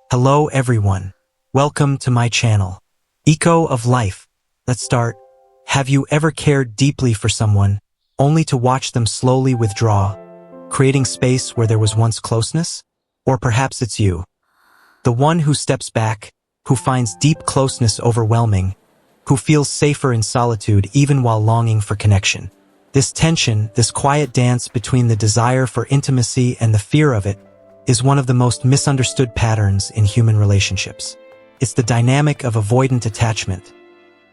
Hello everyone. Welcome to my channel. Echo of Life. Let's start. Have you ever cared deeply for someone, only to watch them slowly withdraw, creating space where there was once closeness? Or perhaps it's you. The one who steps back, who finds deep closeness overwhelming, who feels safer in solitude even while longing for connection. This tension, this quiet dance between the desire for intimacy and the fear of it, is one of the most misunderstood patterns in human relationships. It's the dynamic of avoidant attachment,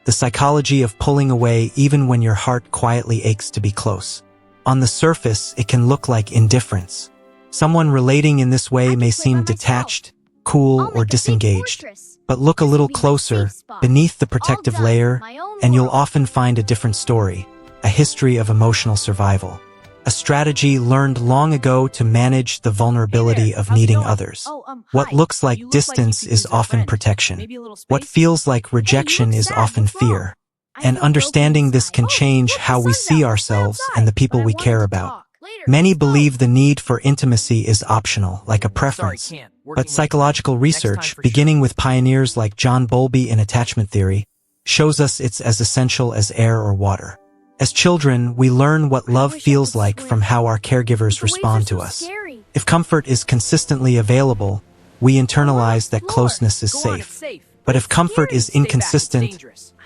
the psychology of pulling away even when your heart quietly aches to be close. On the surface, it can look like indifference. Someone relating in this way may seem detached, cool, or disengaged. But look a little closer, beneath the protective layer, and you'll often find a different story, a history of emotional survival. A strategy learned long ago to manage the vulnerability of needing others. What looks like distance is often protection. What feels like rejection is often fear. And understanding this can change how we see ourselves and the people we care about. Many believe the need for intimacy is optional, like a preference. But psychological research, beginning with pioneers like John Bowlby in attachment theory, shows us it's as essential as air or water. As children, we learn what love feels like from how our caregivers respond to us. If comfort is consistently available, we internalize that closeness is safe. But if comfort is inconsistent,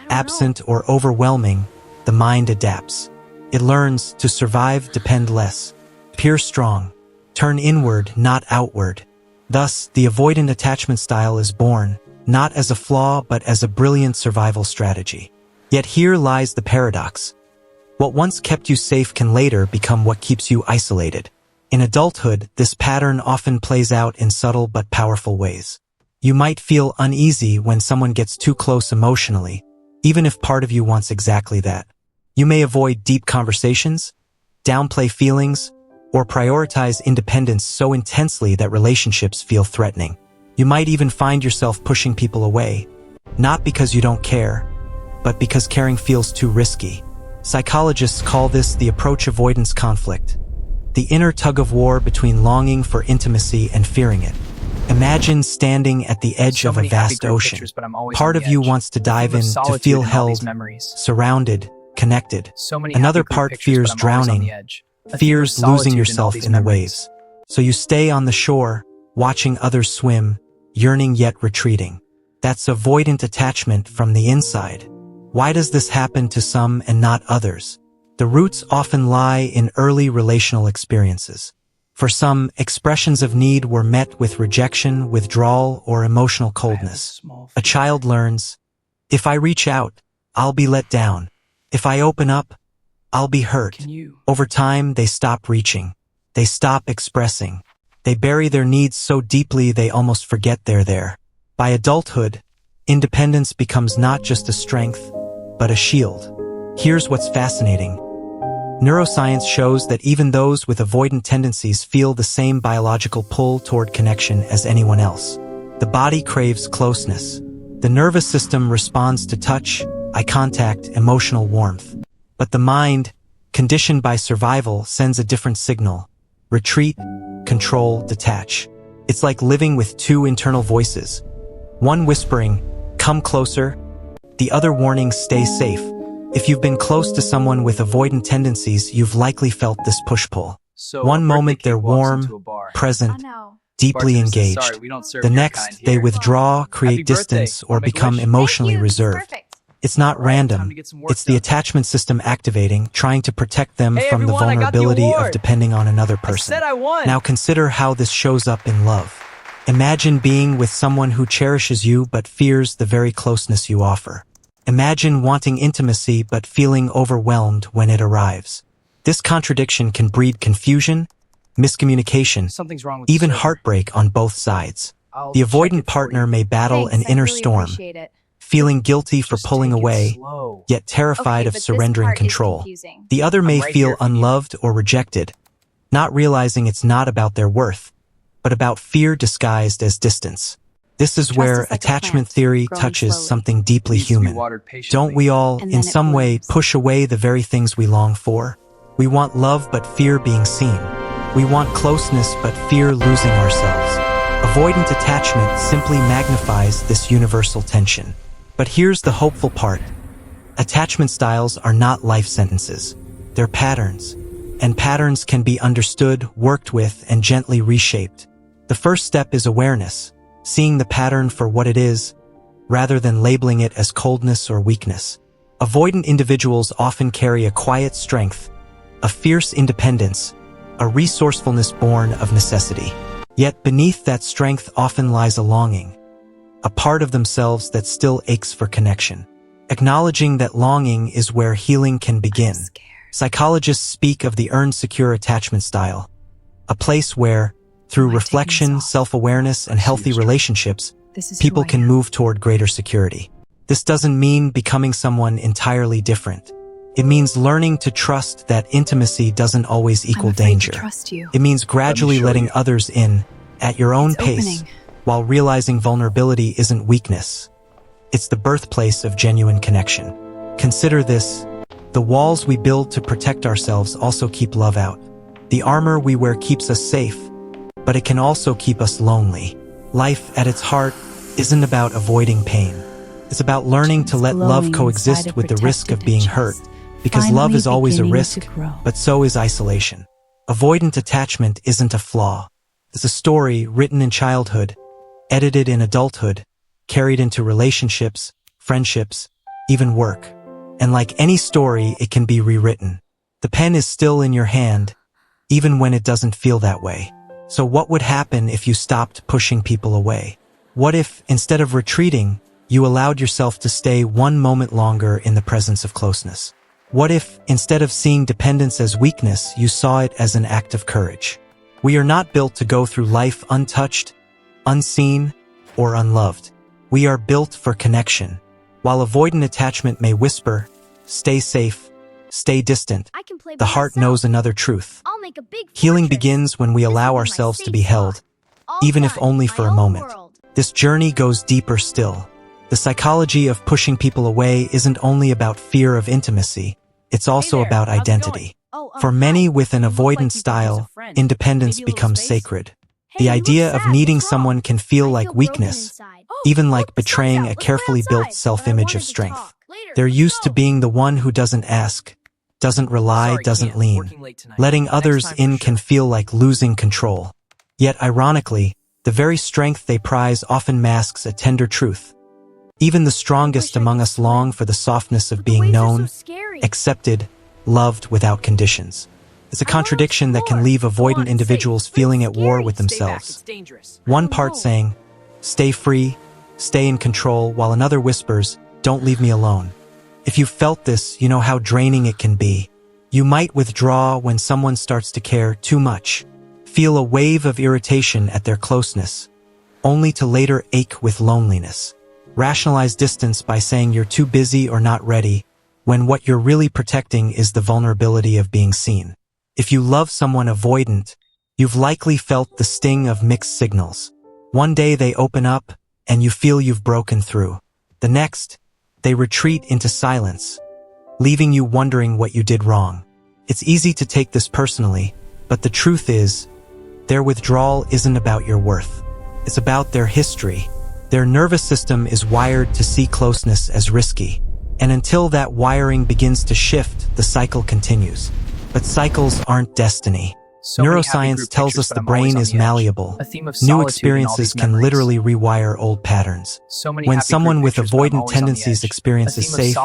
absent, or overwhelming, the mind adapts. It learns to survive, depend less, appear strong, turn inward, not outward. Thus, the avoidant attachment style is born, not as a flaw but as a brilliant survival strategy. Yet here lies the paradox. What once kept you safe can later become what keeps you isolated. In adulthood, this pattern often plays out in subtle but powerful ways. You might feel uneasy when someone gets too close emotionally, even if part of you wants exactly that. You may avoid deep conversations, downplay feelings, or prioritize independence so intensely that relationships feel threatening. You might even find yourself pushing people away, not because you don't care, but because caring feels too risky. Psychologists call this the approach avoidance conflict, the inner tug-of-war between longing for intimacy and fearing it. Imagine standing at the edge of a vast ocean. Part of you wants to dive in to feel held, surrounded, connected. Another part fears drowning, fears losing yourself in the waves. So you stay on the shore, watching others swim, yearning yet retreating. That's avoidant attachment from the inside. Why does this happen to some and not others? The roots often lie in early relational experiences. For some, expressions of need were met with rejection, withdrawal, or emotional coldness. A child learns, if I reach out, I'll be let down. If I open up, I'll be hurt. Over time, they stop reaching. They stop expressing. They bury their needs so deeply they almost forget they're there. By adulthood, independence becomes not just a strength, but a shield. Here's what's fascinating. Neuroscience shows that even those with avoidant tendencies feel the same biological pull toward connection as anyone else. The body craves closeness. The nervous system responds to touch, eye contact, emotional warmth. But the mind, conditioned by survival, sends a different signal. Retreat, control, detach. It's like living with two internal voices. One whispering, come closer. The other warning, stay safe. If you've been close to someone with avoidant tendencies, you've likely felt this push-pull. One moment they're warm, present, deeply engaged. The next, they withdraw, create distance, or become emotionally reserved. It's not random. It's the attachment system activating, trying to protect them from the vulnerability of depending on another person. Now consider how this shows up in love. Imagine being with someone who cherishes you but fears the very closeness you offer. Imagine wanting intimacy but feeling overwhelmed when it arrives. This contradiction can breed confusion, miscommunication, even heartbreak on both sides. The avoidant partner may battle an inner storm, feeling guilty for pulling away, yet terrified of surrendering control. The other may feel unloved or rejected, not realizing it's not about their worth, but about fear disguised as distance. This is where attachment theory touches something deeply human. Don't we all, in some way, push away the very things we long for? We want love but fear being seen. We want closeness but fear losing ourselves. Avoidant attachment simply magnifies this universal tension. But here's the hopeful part. Attachment styles are not life sentences. They're patterns. And patterns can be understood, worked with, and gently reshaped. The first step is awareness, seeing the pattern for what it is, rather than labeling it as coldness or weakness. Avoidant individuals often carry a quiet strength, a fierce independence, a resourcefulness born of necessity. Yet beneath that strength often lies a longing, a part of themselves that still aches for connection. Acknowledging that longing is where healing can begin. Psychologists speak of the earned secure attachment style, a place where, through reflection, self-awareness, and healthy relationships, people can move toward greater security. This doesn't mean becoming someone entirely different. It means learning to trust that intimacy doesn't always equal danger. It means gradually letting others in, at your own pace, while realizing vulnerability isn't weakness. It's the birthplace of genuine connection. Consider this: the walls we build to protect ourselves also keep love out. The armor we wear keeps us safe, but it can also keep us lonely. Life, at its heart, isn't about avoiding pain. It's about learning to let love coexist with the risk of being hurt, because love is always a risk, but so is isolation. Avoidant attachment isn't a flaw. It's a story written in childhood, edited in adulthood, carried into relationships, friendships, even work. And like any story, it can be rewritten. The pen is still in your hand, even when it doesn't feel that way. So what would happen if you stopped pushing people away? What if, instead of retreating, you allowed yourself to stay one moment longer in the presence of closeness? What if, instead of seeing dependence as weakness, you saw it as an act of courage? We are not built to go through life untouched, unseen, or unloved. We are built for connection. While avoidant attachment may whisper, "Stay safe, stay distant," the heart knows another truth. Healing begins when we allow ourselves to be held, even if only for a moment. This journey goes deeper still. The psychology of pushing people away isn't only about fear of intimacy, it's also about identity. For many with an avoidant style, independence becomes sacred. The idea of needing someone can feel like weakness, even like betraying a carefully built self-image of strength. They're used to being the one who doesn't ask, doesn't rely, doesn't lean. Letting others in can feel like losing control. Yet ironically, the very strength they prize often masks a tender truth. Even the strongest among us long for the softness of being known, accepted, loved without conditions. It's a contradiction that can leave avoidant individuals feeling at war with themselves. One part saying, "Stay free, stay in control," while another whispers, "Don't leave me alone." If you've felt this, you know how draining it can be. You might withdraw when someone starts to care too much, feel a wave of irritation at their closeness, only to later ache with loneliness. Rationalize distance by saying you're too busy or not ready, when what you're really protecting is the vulnerability of being seen. If you love someone avoidant, you've likely felt the sting of mixed signals. One day they open up, and you feel you've broken through. The next, they retreat into silence, leaving you wondering what you did wrong. It's easy to take this personally, but the truth is, their withdrawal isn't about your worth. It's about their history. Their nervous system is wired to see closeness as risky, and until that wiring begins to shift, the cycle continues. But cycles aren't destiny. Neuroscience tells us the brain is malleable. New experiences can literally rewire old patterns. When someone with avoidant tendencies experiences safe,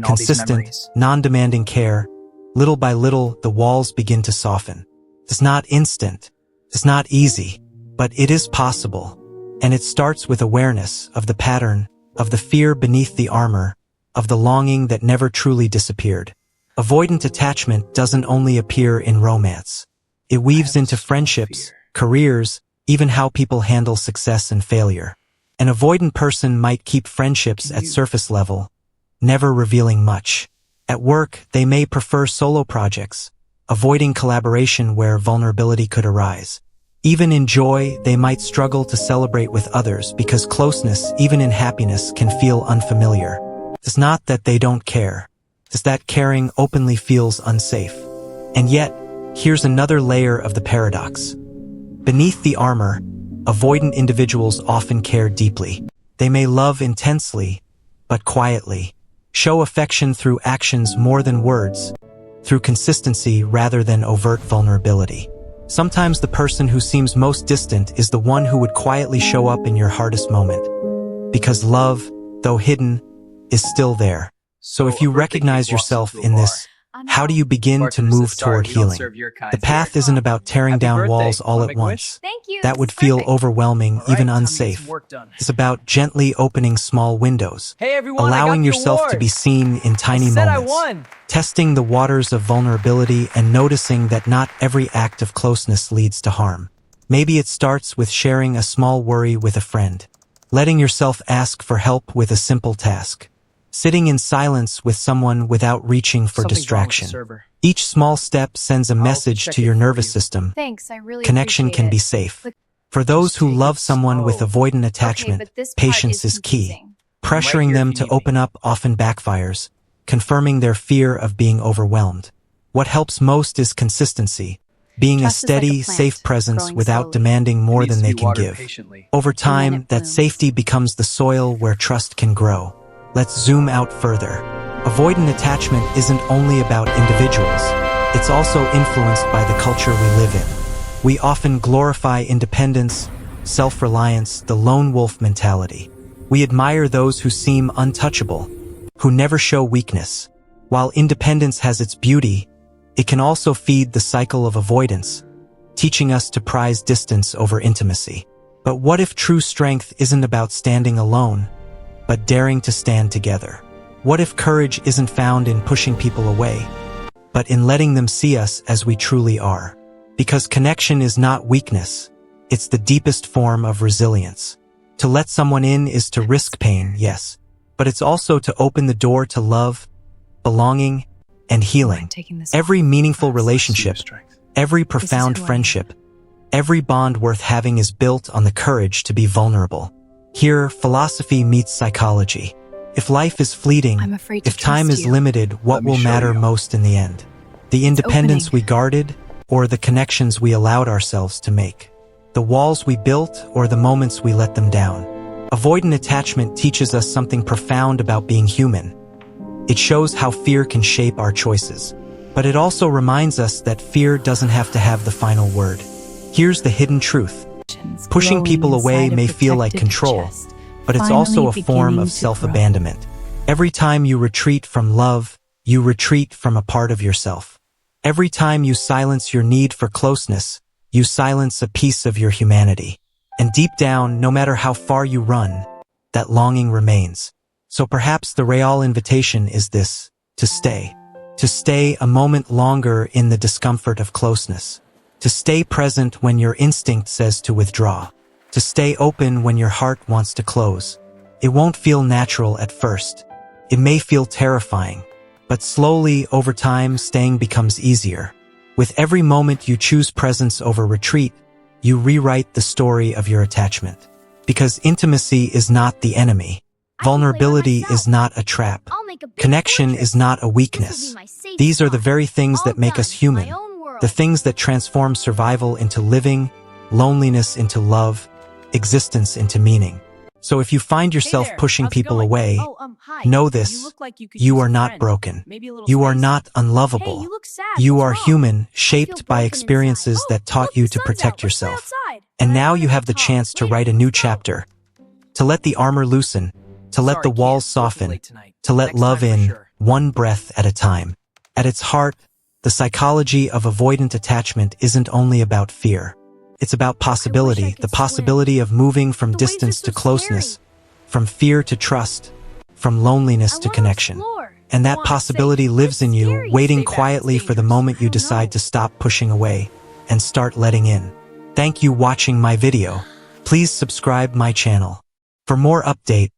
consistent, non-demanding care, little by little, the walls begin to soften. It's not instant. It's not easy, but it is possible. And it starts with awareness of the pattern, of the fear beneath the armor, of the longing that never truly disappeared. Avoidant attachment doesn't only appear in romance. It weaves into friendships, careers, even how people handle success and failure. An avoidant person might keep friendships at surface level, never revealing much. At work, they may prefer solo projects, avoiding collaboration where vulnerability could arise. Even in joy, they might struggle to celebrate with others because closeness, even in happiness, can feel unfamiliar. It's not that they don't care. It's that caring openly feels unsafe. And yet, here's another layer of the paradox. Beneath the armor, Avoidant individuals often care deeply. They may love intensely, but quietly. Show affection through actions more than words, through consistency rather than overt vulnerability. Sometimes the person who seems most distant is the one who would quietly show up in your hardest moment. Because love, though hidden, is still there. So if you recognize yourself in this, how do you begin to move toward healing? The path isn't about tearing down walls all at once. That would feel overwhelming, even unsafe. It's about gently opening small windows, allowing yourself to be seen in tiny moments, testing the waters of vulnerability and noticing that not every act of closeness leads to harm. Maybe it starts with sharing a small worry with a friend, letting yourself ask for help with a simple task, sitting in silence with someone without reaching for distraction. Each small step sends a message to your nervous system. Thanks, I really Connection can be safe. For those who love someone with avoidant attachment, patience is key. Pressuring them to open up often backfires, confirming their fear of being overwhelmed. What helps most is consistency, being a steady, safe presence without demanding more than they can give. Over time, that safety becomes the soil where trust can grow. Let's zoom out further. Avoidant attachment isn't only about individuals. It's also influenced by the culture we live in. We often glorify independence, self-reliance, the lone wolf mentality. We admire those who seem untouchable, who never show weakness. While independence has its beauty, it can also feed the cycle of avoidance, teaching us to prize distance over intimacy. But what if true strength isn't about standing alone, but daring to stand together? What if courage isn't found in pushing people away, but in letting them see us as we truly are? Because connection is not weakness, it's the deepest form of resilience. To let someone in is to risk pain, yes, but it's also to open the door to love, belonging, and healing. Every meaningful relationship, every profound friendship, every bond worth having is built on the courage to be vulnerable. Here, philosophy meets psychology. If life is fleeting, if time is limited, what will matter most in the end? The independence we guarded, or the connections we allowed ourselves to make? The walls we built, or the moments we let them down? Avoidant attachment teaches us something profound about being human. It shows how fear can shape our choices. But it also reminds us that fear doesn't have to have the final word. Here's the hidden truth. Pushing people away may feel like control, but it's also a form of self-abandonment. Every time you retreat from love, you retreat from a part of yourself. Every time you silence your need for closeness, you silence a piece of your humanity. And deep down, no matter how far you run, that longing remains. So perhaps the real invitation is this: to stay. To stay a moment longer in the discomfort of closeness. To stay present when your instinct says to withdraw. To stay open when your heart wants to close. It won't feel natural at first. It may feel terrifying. But slowly, over time, staying becomes easier. With every moment you choose presence over retreat, you rewrite the story of your attachment. Because intimacy is not the enemy. Vulnerability is not a trap. Connection is not a weakness. These are the very things that make us human. The things that transform survival into living, loneliness into love, existence into meaning. So if you find yourself pushing people away, know this: you are not broken. You are not unlovable. You are human, shaped by experiences that taught you to protect yourself. And now you have the chance to write a new chapter, to let the armor loosen, to let the walls soften, to let love in, one breath at a time. At its heart, the psychology of avoidant attachment isn't only about fear. It's about possibility, the possibility of moving from distance to closeness, from fear to trust, from loneliness to connection. And that possibility lives in you, waiting quietly for the moment you decide to stop pushing away and start letting in. Thank you for watching my video. Please subscribe my channel. For more updates,